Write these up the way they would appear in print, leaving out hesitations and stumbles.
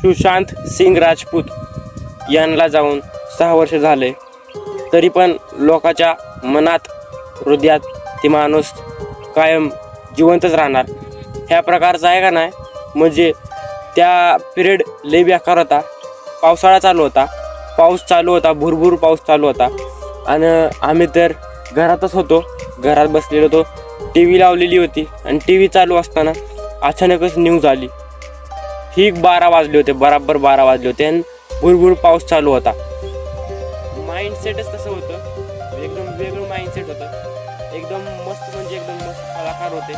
सुशांत सिंग राजपूत यांना जाऊन 6 वर्ष झाले, तरी पण लोकांच्या मनात हृदयात ती माणूस कायम जिवंतच राहणार. ह्या प्रकारचं आहे का नाही. म्हणजे त्या पिरियड लई बेकार होता. पावसाळा चालू होता, पाऊस चालू होता, भुरभुर पाऊस चालू होता आणि आम्ही तर घरातच होतो, घरात बसलेलो होतो. टी व्ही लावलेली होती आणि टी व्ही चालू असताना अचानकच न्यूज आली. ठीक 12 वाजले होते, बराबर 12 वाजले होते आणि भुरभुर पाऊस चालू होता. माइंडसेटच तसं होतं, एकदम वेगळं माइंडसेट होतं. एकदम मस्त, म्हणजे एकदम मस्त कलाकार होते,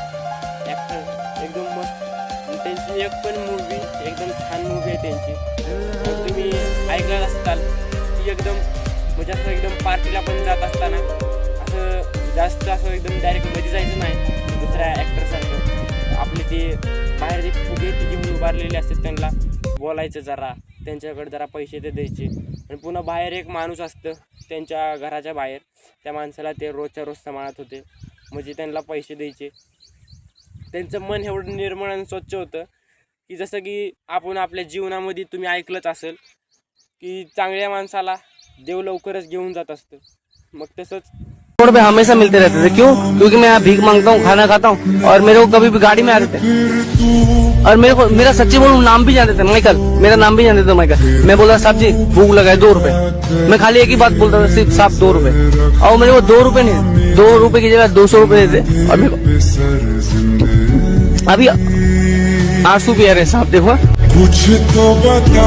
ॲक्टर एकदम मस्त. त्यांची एक पण मूवी एकदम छान मूवी आहे त्यांची. तुम्ही ऐकलं असताल ती एकदम म्हणजे असं एकदम पार्टीला पण जात असताना असं जास्त असं एकदम डायरेक्ट मध्ये जायचं नाही. दुसऱ्या ॲक्टरसारखं आपले ते बाहेर एक फुगे ते घेऊन उभारलेले असतात, त्यांना बोलायचं जरा, त्यांच्याकडे जरा पैसे ते द्यायचे. आणि पुन्हा बाहेर एक माणूस असतं त्यांच्या घराच्या बाहेर, त्या माणसाला ते रोजच्या रोज सांभाळत होते, म्हणजे त्यांना पैसे द्यायचे. त्यांचं मन एवढं निर्मळ आणि स्वच्छ होतं की जसं की आपण आपल्या जीवनामध्ये तुम्ही ऐकलंच असेल की चांगल्या माणसाला देव लवकरच घेऊन जात असतं. मग तसंच रोड पे हमेशा मिलते रहते थे. क्यों? क्योंकि मैं यहाँ भीख मांगता हूँ, खाना खाता हूँ, और मेरे को कभी भी गाड़ी में आते थे और मेरा सच्ची बोलूं नाम भी जानते थे, माइकल, मेरा नाम भी जानते थे माइकल. मैं बोला साहब जी भूख लगा है, 2 रुपए. मैं खाली एक ही बात बोलता था, सिर्फ साहब 2 रुपए. और मेरे को 2 रुपए नहीं, 2 रुपए की जगह 200 रुपए देते. और मेरे को अभी आंसू भी आ रहे साहब, देखो. कुछ तो बता